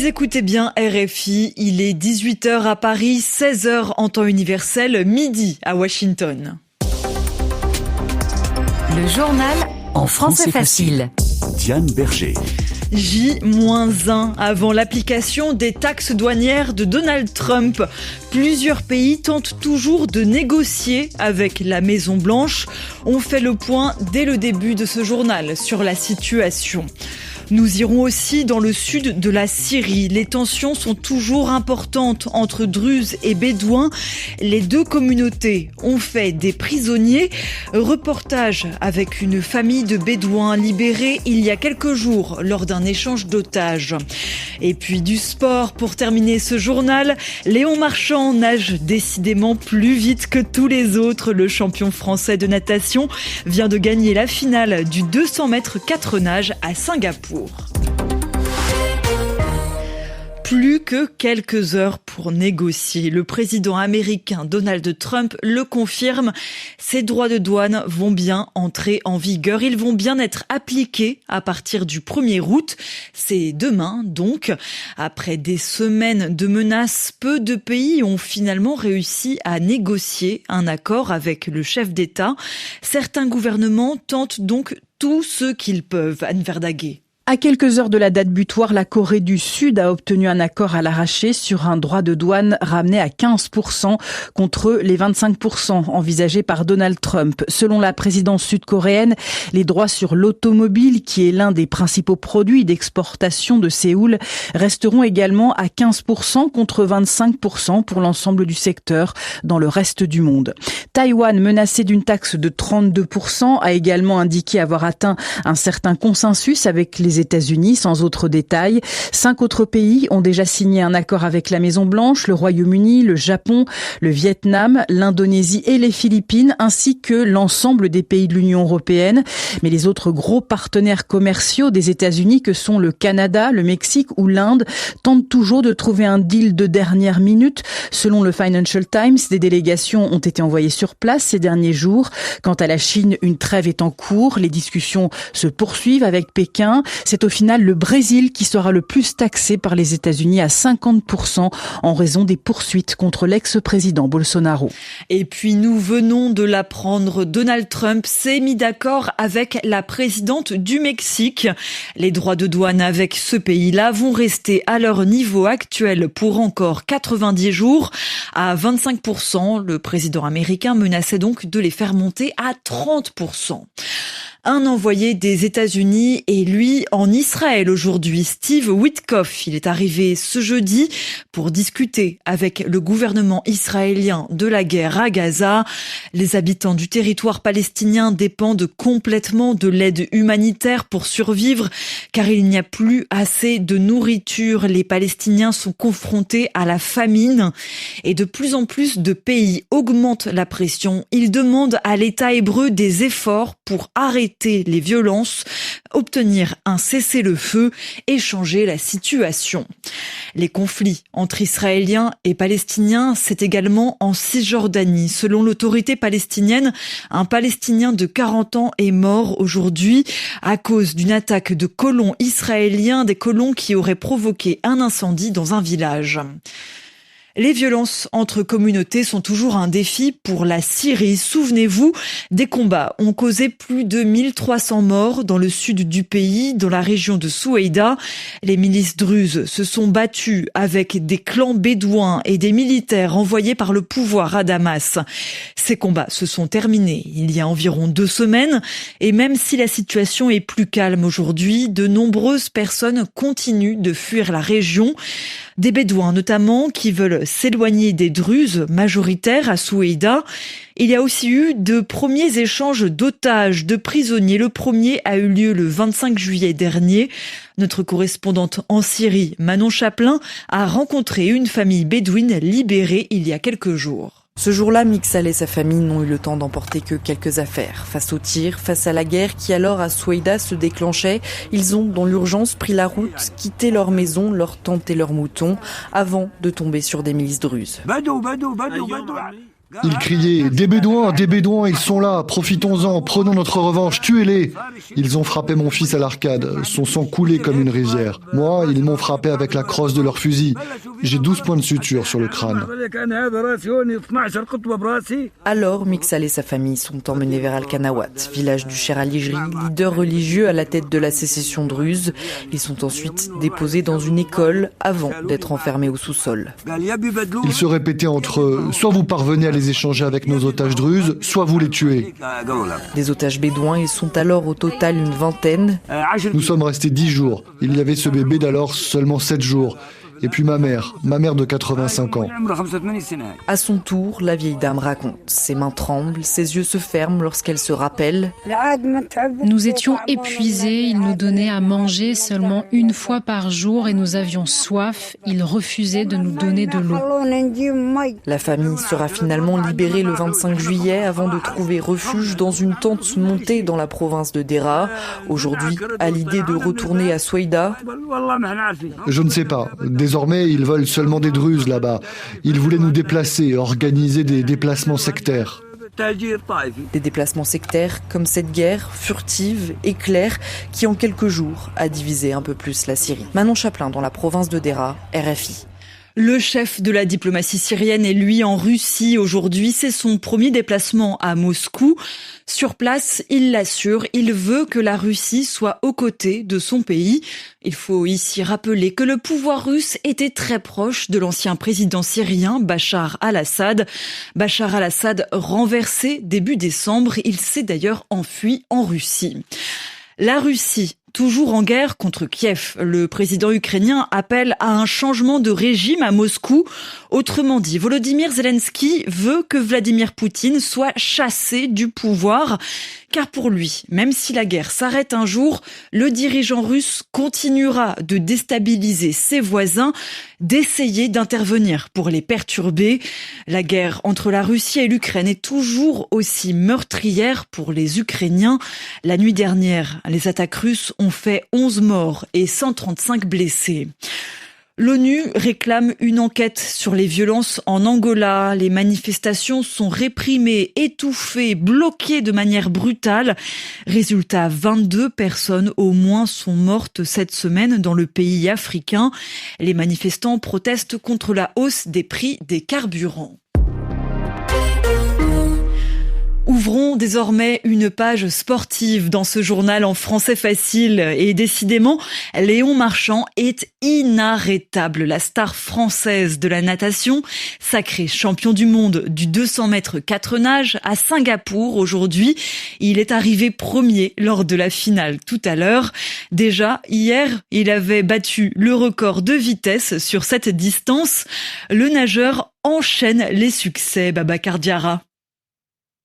Vous écoutez bien RFI, il est 18h à Paris, 16h en temps universel, midi à Washington. Le journal en français facile. Diane Berger. J-1 avant l'application des taxes douanières de Donald Trump. Plusieurs pays tentent toujours de négocier avec la Maison-Blanche. On fait le point dès le début de ce journal sur la situation. Nous irons aussi dans le sud de la Syrie. Les tensions sont toujours importantes entre Druzes et Bédouins. Les deux communautés ont fait des prisonniers. Reportage avec une famille de Bédouins libérés il y a quelques jours lors d'un échange d'otages. Et puis du sport pour terminer ce journal. Léon Marchand nage décidément plus vite que tous les autres. Le champion français de natation vient de gagner la finale du 200 mètres 4 nages à Singapour. Plus que quelques heures pour négocier. Le président américain Donald Trump le confirme. Ces droits de douane vont bien entrer en vigueur. Ils vont bien être appliqués à partir du 1er août. C'est demain donc. Après des semaines de menaces, peu de pays ont finalement réussi à négocier un accord avec le chef d'État. Certains gouvernements tentent donc tout ce qu'ils peuvent. Anne Verdaguet. À quelques heures de la date butoir, la Corée du Sud a obtenu un accord à l'arraché sur un droit de douane ramené à 15% contre les 25% envisagés par Donald Trump. Selon la présidence sud-coréenne, les droits sur l'automobile, qui est l'un des principaux produits d'exportation de Séoul, resteront également à 15% contre 25% pour l'ensemble du secteur dans le reste du monde. Taïwan, menacé d'une taxe de 32%, a également indiqué avoir atteint un certain consensus avec les États-Unis, sans autres détails. 5 autres pays ont déjà signé un accord avec la Maison-Blanche, le Royaume-Uni, le Japon, le Vietnam, l'Indonésie et les Philippines, ainsi que l'ensemble des pays de l'Union européenne. Mais les autres gros partenaires commerciaux des États-Unis, que sont le Canada, le Mexique ou l'Inde, tentent toujours de trouver un deal de dernière minute. Selon le Financial Times, des délégations ont été envoyées sur place ces derniers jours. Quant à la Chine, une trêve est en cours. Les discussions se poursuivent avec Pékin. C'est au final le Brésil qui sera le plus taxé par les États-Unis à 50% en raison des poursuites contre l'ex-président Bolsonaro. Et puis nous venons de l'apprendre, Donald Trump s'est mis d'accord avec la présidente du Mexique. Les droits de douane avec ce pays-là vont rester à leur niveau actuel pour encore 90 jours à 25%. Le président américain menaçait donc de les faire monter à 30%. Un envoyé des États-Unis est lui en Israël aujourd'hui, Steve Witkoff. Il est arrivé ce jeudi pour discuter avec le gouvernement israélien de la guerre à Gaza. Les habitants du territoire palestinien dépendent complètement de l'aide humanitaire pour survivre car il n'y a plus assez de nourriture. Les Palestiniens sont confrontés à la famine et de plus en plus de pays augmentent la pression. Ils demandent à l'État hébreu des efforts pour arrêter les violences, obtenir un cessez-le-feu et changer la situation. Les conflits entre Israéliens et Palestiniens, c'est également en Cisjordanie. Selon l'autorité palestinienne, un Palestinien de 40 ans est mort aujourd'hui à cause d'une attaque de colons israéliens, des colons qui auraient provoqué un incendie dans un village. Les violences entre communautés sont toujours un défi pour la Syrie. Souvenez-vous, des combats ont causé plus de 1300 morts dans le sud du pays, dans la région de Soueïda. Les milices druzes se sont battues avec des clans bédouins et des militaires envoyés par le pouvoir à Damas. Ces combats se sont terminés il y a environ 2 semaines et même si la situation est plus calme aujourd'hui, de nombreuses personnes continuent de fuir la région. Des Bédouins notamment qui veulent s'éloigner des Druzes majoritaires à Soueïda. Il y a aussi eu de premiers échanges d'otages, de prisonniers. Le premier a eu lieu le 25 juillet dernier. Notre correspondante en Syrie, Manon Chaplin, a rencontré une famille bédouine libérée il y a quelques jours. Ce jour-là, Mixal et sa famille n'ont eu le temps d'emporter que quelques affaires. Face aux tirs, face à la guerre qui alors à Soueïda se déclenchait, ils ont dans l'urgence pris la route, quitté leur maison, leur tente et leurs moutons, avant de tomber sur des milices druzes. Ils criaient « Des Bédouins, ils sont là, profitons-en, prenons notre revanche, tuez-les !» Ils ont frappé mon fils à l'arcade, son sang coulait comme une rivière. Moi, ils m'ont frappé avec la crosse de leur fusil. J'ai 12 points de suture sur le crâne. Alors, Mixal et sa famille sont emmenés vers Al-Qanawat, village du Cher al-Hijri, leader religieux à la tête de la sécession druze. Ils sont ensuite déposés dans une école avant d'être enfermés au sous-sol. Ils se répétaient entre eux, soit vous parvenez à les échanger avec nos otages druzes, soit vous les tuez. Des otages bédouins, ils sont alors au total une vingtaine. Nous sommes restés 10 jours. Il y avait ce bébé d'alors seulement 7 jours. Et puis ma mère de 85 ans. À son tour, la vieille dame raconte. Ses mains tremblent, ses yeux se ferment lorsqu'elle se rappelle. Nous étions épuisés, ils nous donnaient à manger seulement une fois par jour et nous avions soif. Ils refusaient de nous donner de l'eau. La famille sera finalement libérée le 25 juillet avant de trouver refuge dans une tente montée dans la province de Dera. Aujourd'hui, à l'idée de retourner à Souaïda. Je ne sais pas. Désormais, ils veulent seulement des druzes là-bas. Ils voulaient nous déplacer, organiser des déplacements sectaires. Des déplacements sectaires comme cette guerre furtive, éclair, qui en quelques jours a divisé un peu plus la Syrie. Manon Chaplin dans la province de Dera, RFI. Le chef de la diplomatie syrienne est lui en Russie aujourd'hui. C'est son premier déplacement à Moscou. Sur place, il l'assure, il veut que la Russie soit aux côtés de son pays. Il faut ici rappeler que le pouvoir russe était très proche de l'ancien président syrien Bachar al-Assad. Bachar al-Assad renversé début décembre, il s'est d'ailleurs enfui en Russie. La Russie, toujours en guerre contre Kiev. Le président ukrainien appelle à un changement de régime à Moscou. Autrement dit, Volodymyr Zelensky veut que Vladimir Poutine soit chassé du pouvoir. Car pour lui, même si la guerre s'arrête un jour, le dirigeant russe continuera de déstabiliser ses voisins, d'essayer d'intervenir pour les perturber. La guerre entre la Russie et l'Ukraine est toujours aussi meurtrière pour les Ukrainiens. La nuit dernière, les attaques russes ont fait 11 morts et 135 blessés. L'ONU réclame une enquête sur les violences en Angola. Les manifestations sont réprimées, étouffées, bloquées de manière brutale. Résultat, 22 personnes au moins sont mortes cette semaine dans le pays africain. Les manifestants protestent contre la hausse des prix des carburants. Ouvrons désormais une page sportive dans ce journal en français facile. Et décidément, Léon Marchand est inarrêtable. La star française de la natation, sacré champion du monde du 200 mètres 4 nages à Singapour aujourd'hui. Il est arrivé premier lors de la finale tout à l'heure. Déjà, hier, il avait battu le record de vitesse sur cette distance. Le nageur enchaîne les succès, Babacar Diarra.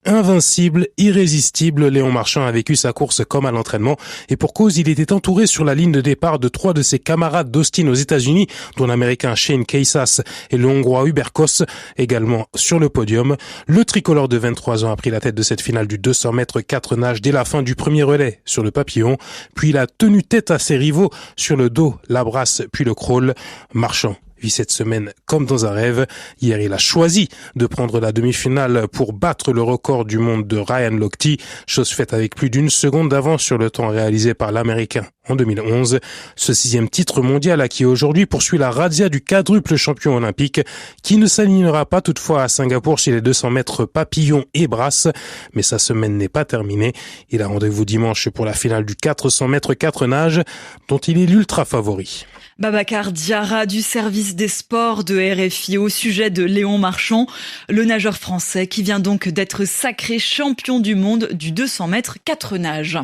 Invincible, irrésistible, Léon Marchand a vécu sa course comme à l'entraînement et pour cause, il était entouré sur la ligne de départ de 3 de ses camarades d'Austin aux États-Unis, dont l'Américain Shane Keisas et le Hongrois Hubert Kos, également sur le podium. Le tricolore de 23 ans a pris la tête de cette finale du 200 mètres 4 nages dès la fin du premier relais sur le papillon, puis il a tenu tête à ses rivaux sur le dos, la brasse puis le crawl. Marchand vit cette semaine comme dans un rêve. Hier, il a choisi de prendre la demi-finale pour battre le record du monde de Ryan Lochte, chose faite avec plus d'1 seconde d'avance sur le temps réalisé par l'Américain en 2011. Ce 6e titre mondial acquis aujourd'hui poursuit la razzia du quadruple champion olympique qui ne s'alignera pas toutefois à Singapour chez les 200 mètres papillon et brasse. Mais sa semaine n'est pas terminée. Il a rendez-vous dimanche pour la finale du 400 mètres 4 nages dont il est l'ultra favori. Babacar Diarra du service des sports de RFI au sujet de Léon Marchand, le nageur français qui vient donc d'être sacré champion du monde du 200 mètres 4 nages.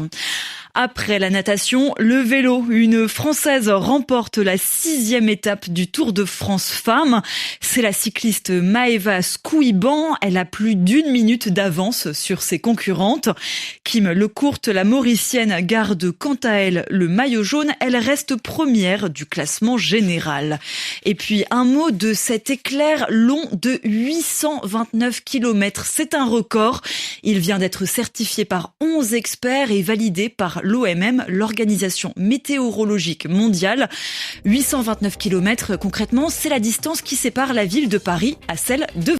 Après la natation, le vélo. Une Française remporte la 6e étape du Tour de France Femmes. C'est la cycliste Maëva Skouiban. Elle a plus d'1 minute d'avance sur ses concurrentes. Kim Lecourte, la Mauricienne, garde quant à elle le maillot jaune. Elle reste première du classement général. Et puis un mot de cet éclair long de 829 km. C'est un record. Il vient d'être certifié par 11 experts et validé par l'OMM, l'Organisation météorologique mondiale. 829 km, concrètement, c'est la distance qui sépare la ville de Paris à celle de